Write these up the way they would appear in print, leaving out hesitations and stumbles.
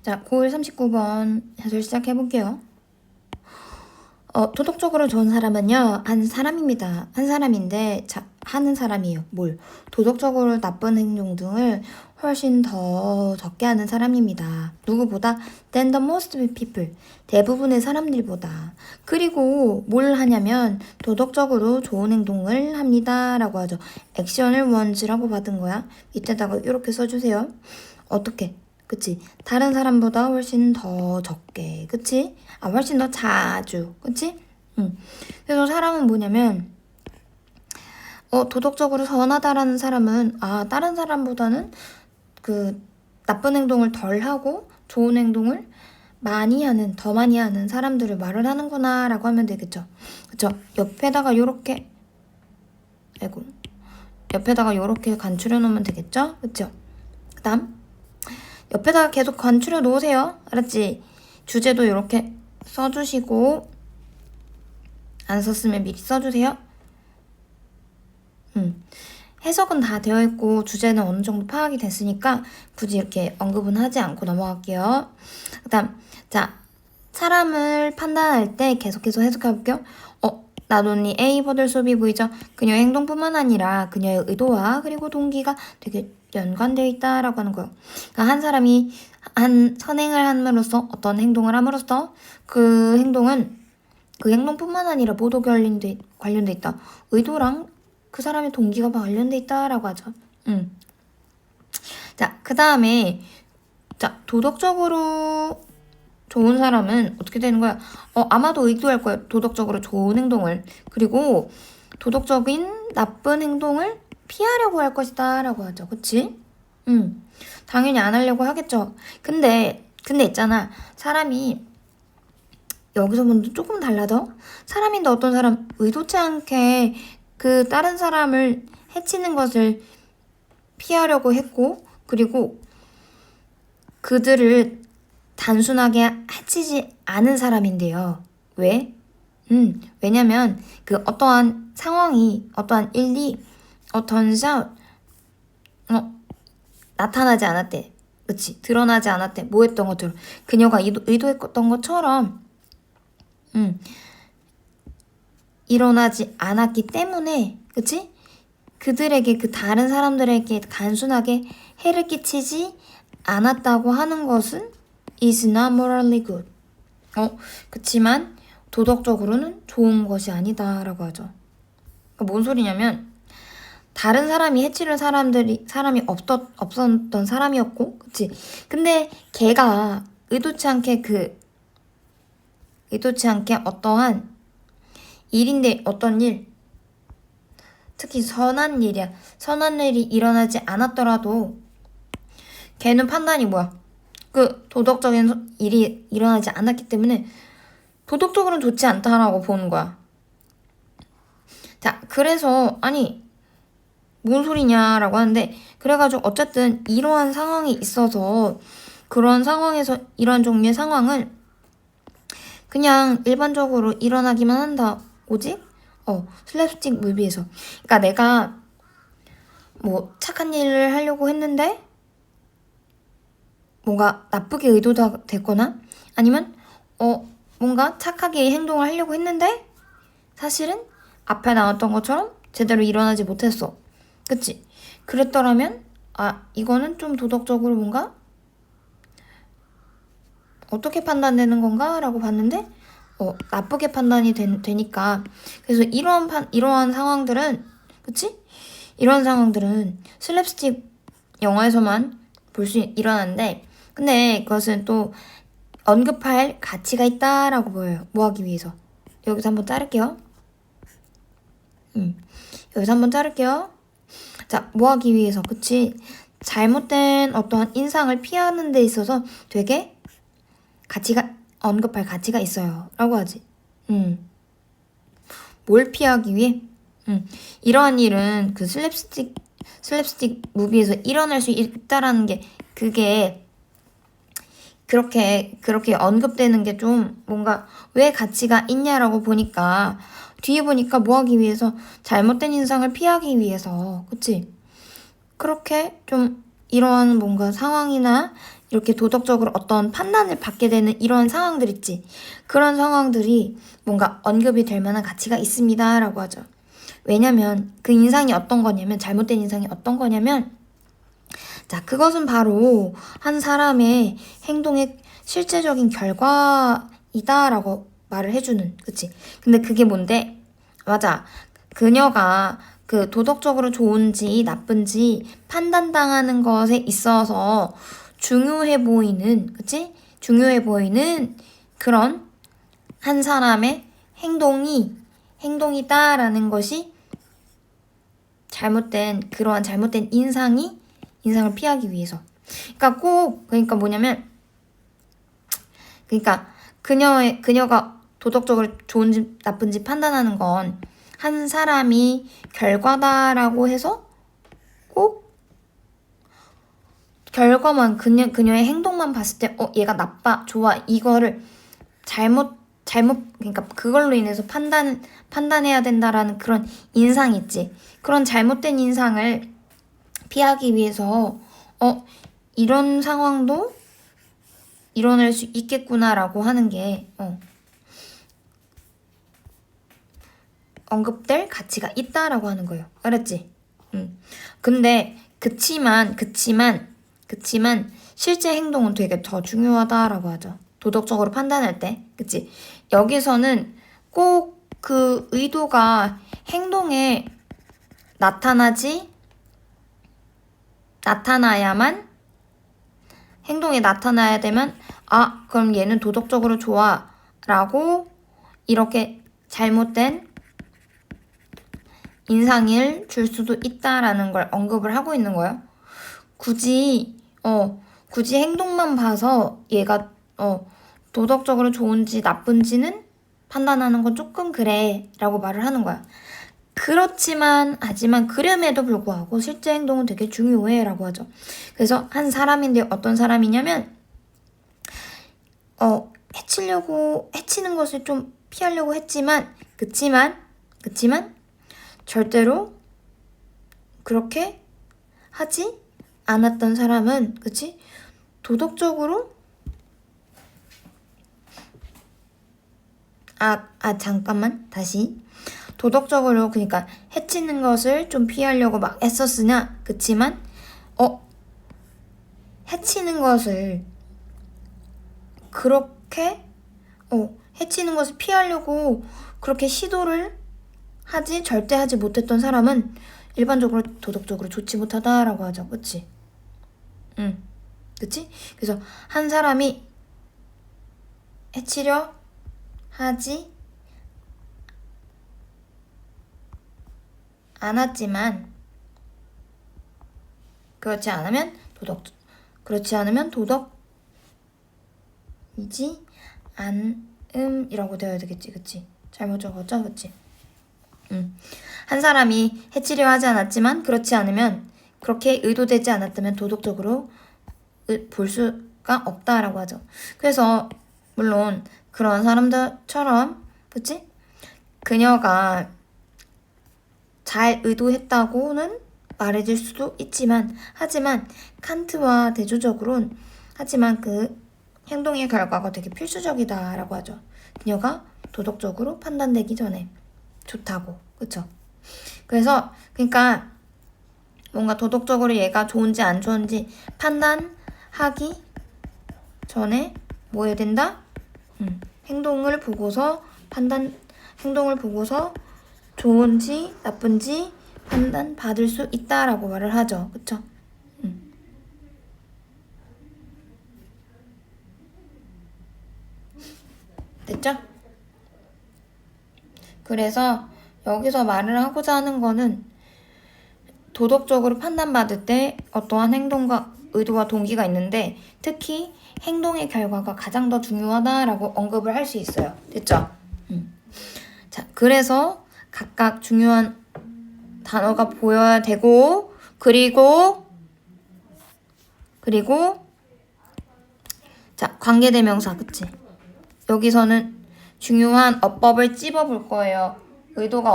자, 고일 39번 해설 시작해볼게요. 도덕적으로 좋은 사람은요, 한 사람입니다. 한 사람인데, 하는 사람이에요. 뭘? 도덕적으로 나쁜 행동 등을 훨씬 더 적게 하는 사람입니다. 누구보다? Than the most people. 대부분의 사람들보다. 그리고 뭘 하냐면, 도덕적으로 좋은 행동을 합니다. 라고 하죠. 액션을 원지라고 받은 거야. 밑에다가 이렇게 써주세요. 어떻게? 그치? 다른 사람보다 훨씬 더 적게, 그치? 훨씬 더 자주, 그치? 그래서 사람은 뭐냐면, 도덕적으로 선하다라는 사람은, 다른 사람보다는 나쁜 행동을 덜 하고, 좋은 행동을 더 많이 하는 사람들을 말을 하는구나, 라고 하면 되겠죠. 그쵸? 옆에다가 요렇게 간추려 놓으면 되겠죠? 그쵸? 그 다음. 옆에다가 계속 간추려 놓으세요. 알았지? 주제도 이렇게 써주시고 안 썼으면 미리 써주세요. 해석은 다 되어 있고 주제는 어느 정도 파악이 됐으니까 굳이 이렇게 언급은 하지 않고 넘어갈게요. 그 다음, 자, 사람을 판단할 때 계속해서 해석해 볼게요. 나돈니 A 버들 소비 보이죠? 그녀의 행동뿐만 아니라 그녀의 의도와 그리고 동기가 되게 연관되어 있다라고 하는 거예요. 그러니까 한 사람이 선행을 함으로써 어떤 행동을 함으로써 그 행동뿐만 아니라 모두 관련돼 있다. 의도랑 그 사람의 동기가 관련돼 있다라고 하죠. 자, 그 다음에 도덕적으로 좋은 사람은 어떻게 되는 거야? 아마도 의도할 거야. 도덕적으로 좋은 행동을. 그리고 도덕적인 나쁜 행동을 피하려고 할 것이다 라고 하죠. 그치? 당연히 안 하려고 하겠죠. 근데 있잖아. 사람이 여기서 보면 조금 달라져. 사람인데 어떤 사람 의도치 않게 다른 사람을 해치는 것을 피하려고 했고, 그리고 그들을 단순하게 해치지 않은 사람인데요. 왜? 왜냐면 어떠한 상황이, 어떠한 일이 turns out 나타나지 않았대. 그치? 드러나지 않았대. 뭐 했던 것처럼. 그녀가 의도했던 것처럼 일어나지 않았기 때문에, 그치? 그들에게, 다른 사람들에게 단순하게 해를 끼치지 않았다고 하는 것은 is not morally good. 그치만 도덕적으로는 좋은 것이 아니다 라고 하죠. 그러니까 뭔 소리냐면, 다른 사람이 해치는 사람이 없었던 사람이었고, 그치? 근데 걔가 의도치 않게 어떠한 일인데, 어떤 일, 특히 선한 일이야. 선한 일이 일어나지 않았더라도 걔는 판단이 뭐야? 도덕적인 일이 일어나지 않았기 때문에 도덕적으로는 좋지 않다라고 보는 거야. 자, 그래서 뭔 소리냐라고 하는데, 그래가지고 어쨌든 이러한 상황이 있어서 그런 상황에서 이러한 종류의 상황은 그냥 일반적으로 일어나기만 한다. 오직 슬랩스틱 무비에서. 그러니까 내가 뭐 착한 일을 하려고 했는데 뭔가 나쁘게 의도가 됐거나, 아니면 뭔가 착하게 행동을 하려고 했는데 사실은 앞에 나왔던 것처럼 제대로 일어나지 못했어. 그치? 그랬더라면 이거는 좀 도덕적으로 뭔가 어떻게 판단되는 건가? 라고 봤는데 나쁘게 판단이 되니까. 그래서 이러한 상황들은, 그치? 이런 상황들은 슬랩스틱 영화에서만 볼 수 일어나는데, 근데 그것은 또 언급할 가치가 있다라고 보여요. 뭐 하기 위해서. 여기서 한번 자를게요. 자, 뭐 하기 위해서, 그치? 잘못된 어떠한 인상을 피하는 데 있어서 되게 언급할 가치가 있어요. 라고 하지. 뭘 피하기 위해? 이러한 일은 슬랩스틱 무비에서 일어날 수 있다라는 게, 그게 그렇게 언급되는 게 좀 뭔가 왜 가치가 있냐라고 보니까, 뒤에 보니까 뭐 하기 위해서? 잘못된 인상을 피하기 위해서. 그치? 그렇게 좀 이러한 뭔가 상황이나 이렇게 도덕적으로 어떤 판단을 받게 되는 이런 상황들 있지. 그런 상황들이 뭔가 언급이 될 만한 가치가 있습니다 라고 하죠. 왜냐면 그 인상이 어떤 거냐면, 잘못된 인상이 어떤 거냐면, 자, 그것은 바로 한 사람의 행동의 실제적인 결과이다라고 말을 해주는, 그치? 근데 그게 뭔데? 맞아. 그녀가 그 도덕적으로 좋은지 나쁜지 판단당하는 것에 있어서 중요해 보이는, 그치? 중요해 보이는 그런 한 사람의 행동이다라는 것이 그러한 잘못된 인상을 피하기 위해서. 그러니까 뭐냐면, 그러니까 그녀가 도덕적으로 좋은지 나쁜지 판단하는 건 한 사람이 결과다라고 해서 꼭 결과만, 그녀의 행동만 봤을 때 얘가 나빠, 좋아, 이거를 그러니까 그걸로 인해서 판단해야 된다라는 그런 인상이 있지. 그런 잘못된 인상을 피하기 위해서 이런 상황도 일어날 수 있겠구나라고 하는 게 언급될 가치가 있다라고 하는 거예요. 알았지? 근데 그치만 실제 행동은 되게 더 중요하다라고 하죠. 도덕적으로 판단할 때. 그치? 여기서는 꼭 그 의도가 행동에 행동에 나타나야 되면, 그럼 얘는 도덕적으로 좋아 라고 이렇게 잘못된 인상을 줄 수도 있다라는 걸 언급을 하고 있는 거예요. 굳이 행동만 봐서 얘가 도덕적으로 좋은지 나쁜지는 판단하는 건 조금 그래 라고 말을 하는 거야. 하지만 그럼에도 불구하고 실제 행동은 되게 중요해 라고 하죠. 그래서 한 사람인데 어떤 사람이냐면 해치는 것을 좀 피하려고 했지만 그치만 절대로 그렇게 하지 않았던 사람은, 그치? 도덕적으로 잠깐만 다시. 도덕적으로, 그러니까 해치는 것을 좀 피하려고 막 애썼으나, 그치만 해치는 것을 그렇게 해치는 것을 피하려고 그렇게 시도를 절대 하지 못했던 사람은 일반적으로 도덕적으로 좋지 못하다라고 하죠. 그치? 그치? 그래서 한 사람이 해치려 하지 않았지만 그렇지 않으면 도덕이지 않음이라고 되어야 되겠지. 그치? 잘못 적었죠? 그치? 한 사람이 해치려 하지 않았지만 그렇게 의도되지 않았다면 도덕적으로 볼 수가 없다라고 하죠. 그래서 물론 그런 사람들처럼, 그치? 그녀가 잘 의도했다고는 말해줄 수도 있지만, 하지만 칸트와 대조적으로는 그 행동의 결과가 되게 필수적이다라고 하죠. 그녀가 도덕적으로 판단되기 전에 좋다고. 그쵸? 그래서 그러니까 뭔가 도덕적으로 얘가 좋은지 안 좋은지 판단하기 전에 뭐 해야 된다? 행동을 보고서 좋은지 나쁜지 판단 받을 수 있다라고 말을 하죠. 그쵸? 됐죠? 그래서 여기서 말을 하고자 하는 거는 도덕적으로 판단받을 때 어떠한 행동과 의도와 동기가 있는데 특히 행동의 결과가 가장 더 중요하다라고 언급을 할 수 있어요. 됐죠? 자, 그래서 각각 중요한 단어가 보여야 되고 그리고 자, 관계대명사. 그치? 여기서는 중요한 어법을 찝어볼 거예요. 의도가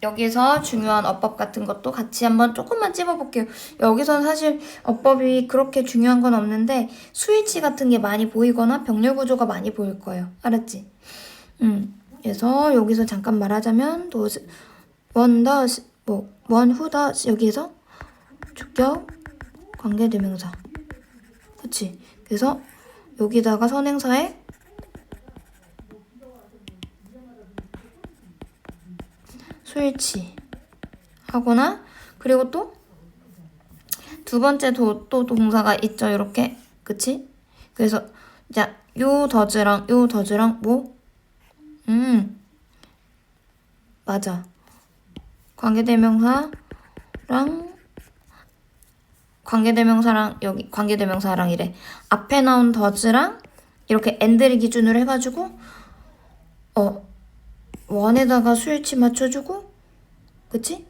여기서 중요한 어법 같은 것도 같이 한번 조금만 찝어볼게요. 여기선 사실 어법이 그렇게 중요한 건 없는데 스위치 같은 게 많이 보이거나 병렬 구조가 많이 보일 거예요. 알았지? 그래서 여기서 잠깐 말하자면 도스 원더 원후더 여기에서 주격 관계대명사. 그치? 그래서 여기다가 선행사에 스위치 하거나 그리고 또 두 번째 또 동사가 있죠. 이렇게 그치? 그래서 자, 요 더즈랑 뭐? 맞아. 관계대명사랑 여기 관계대명사랑 이래. 앞에 나온 더즈랑 이렇게 엔드를 기준으로 해가지고 원에다가 스위치 맞춰주고 그치?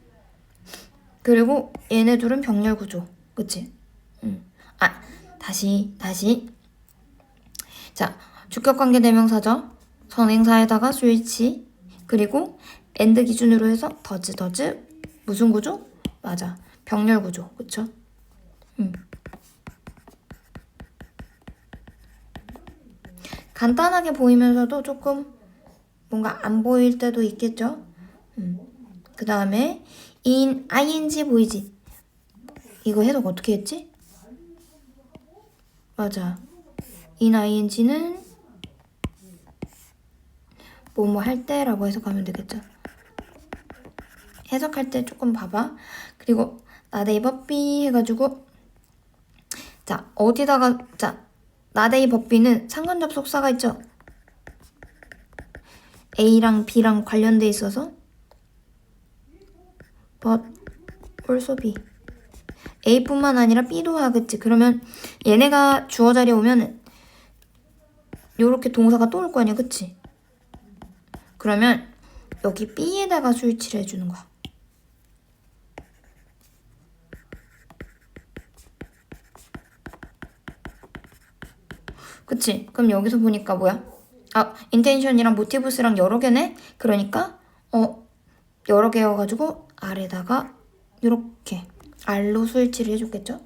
그리고 얘네 둘은 병렬 구조. 그치? 아, 다시. 자, 주격관계 대명사죠. 선행사에다가 스위치. 그리고 엔드 기준으로 해서 더즈. 무슨 구조? 맞아. 병렬 구조. 그쵸? 간단하게 보이면서도 조금 뭔가 안 보일 때도 있겠죠? 그 다음에 ing 보이지? 이거 해석 어떻게 했지? 맞아. ing는 뭐뭐 할 때라고 해석하면 되겠죠? 해석할 때 조금 봐봐. 그리고 나데이 법비 해가지고 자 어디다가 자 나데이 법비는 상관 접속사가 있죠? A랑 B랑 관련돼 있어서 but also B A뿐만 아니라 B도 하겠지. 그러면 얘네가 주어 자리에 오면 요렇게 동사가 또 올 거 아니야. 그치? 그러면 여기 B에다가 스위치를 해주는 거야. 그치? 그럼 여기서 보니까 뭐야? 인텐션이랑 모티브스랑 여러 개네? 그러니까 여러 개여가지고 아래다가 이렇게 R로 스위치를 해줬겠죠?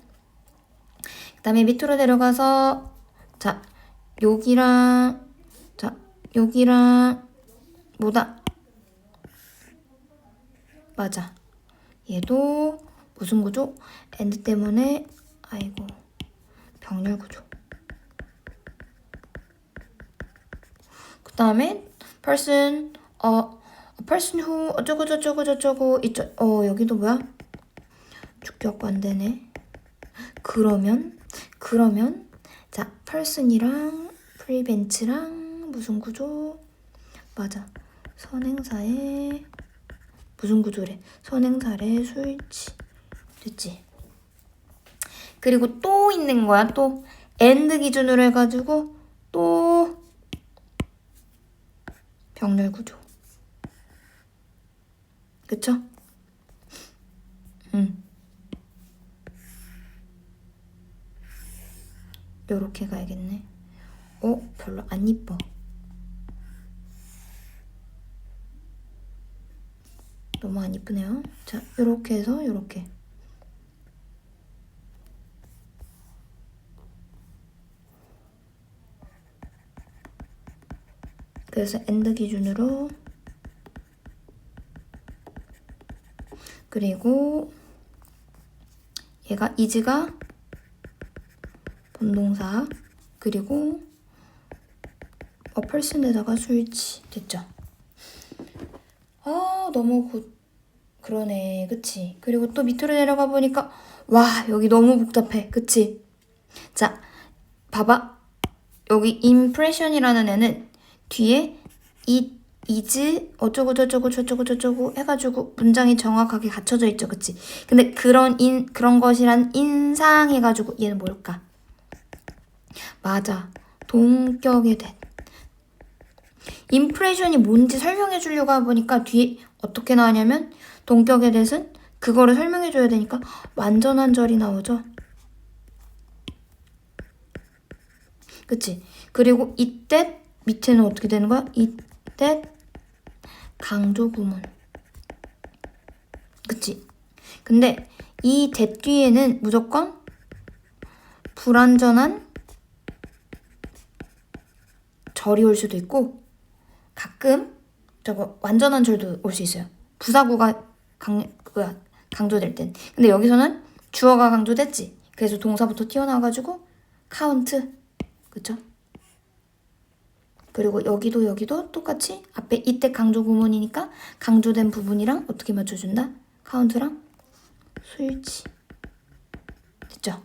그 다음에 밑으로 내려가서 자 여기랑 뭐다? 맞아. 얘도 무슨 구조? 엔드 때문에 아이고 병렬 구조. 그 다음에 person who 어쩌고 있죠. 여기도 뭐야? 주격 관대네. 그러면 자 person이랑 prevent랑 무슨 구조? 맞아. 선행사에 무슨 구조래? 선행사에 스위치. 됐지? 그리고 또 있는 거야. 또 end 기준으로 해가지고 또 병렬 구조. 그쵸? 요렇게 가야겠네. 별로 안 이뻐. 너무 안 이쁘네요. 자, 요렇게 해서 요렇게. 그래서 엔드 기준으로 그리고 얘가 is가 본동사 그리고 person에다가 스위치 됐죠? 너무 그러네. 그치? 그리고 또 밑으로 내려가 보니까 와 여기 너무 복잡해. 그치? 자 봐봐. 여기 impression이라는 애는 뒤에 it, is 어쩌고 저쩌고 해가지고 문장이 정확하게 갖춰져 있죠. 그치? 근데 그런 것이란 인상 해가지고 얘는 뭘까? 맞아. 동격에 된. 임프레션이 뭔지 설명해 주려고 하보니까 뒤에 어떻게 나왔냐면 동격에 대해서는 그거를 설명해 줘야 되니까 완전한 절이 나오죠. 그치? 그리고 이때 밑에는 어떻게 되는 거야? 이때 강조 구문. 그치? 근데 이 that 뒤에는 무조건 불완전한 절이 올 수도 있고 가끔 저거 완전한 절도 올 수 있어요. 부사구가 강조될 땐. 근데 여기서는 주어가 강조됐지. 그래서 동사부터 튀어나와가지고 count. 그쵸? 그리고 여기도 똑같이 앞에 이때 강조 구문이니까 강조된 부분이랑 어떻게 맞춰준다? count랑 수일치. 됐죠?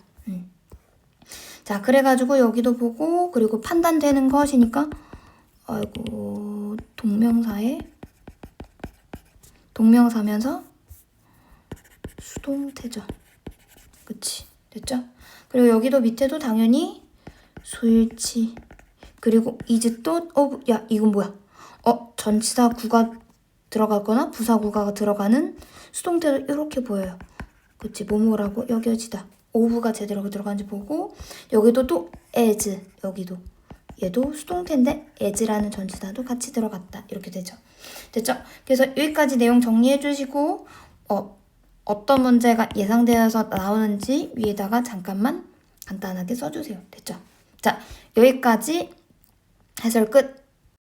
자, 그래가지고 여기도 보고 그리고 판단되는 것이니까 아이고 동명사면서 수동태죠. 그치? 됐죠? 그리고 여기도 밑에도 당연히 수일치. 그리고 이제 또 야 이건 뭐야? 전치사 구가 들어가거나 부사 구가 들어가는 수동태도 이렇게 보여요. 그치? 뭐뭐라고 여겨지다. 오브가 제대로 들어간지 보고 여기도 또 as 여기도 얘도 수동태인데 as라는 전치사도 같이 들어갔다. 이렇게 되죠. 됐죠? 그래서 여기까지 내용 정리해 주시고 어떤 문제가 예상되어서 나오는지 위에다가 잠깐만 간단하게 써주세요. 됐죠? 자, 여기까지 해설 끝.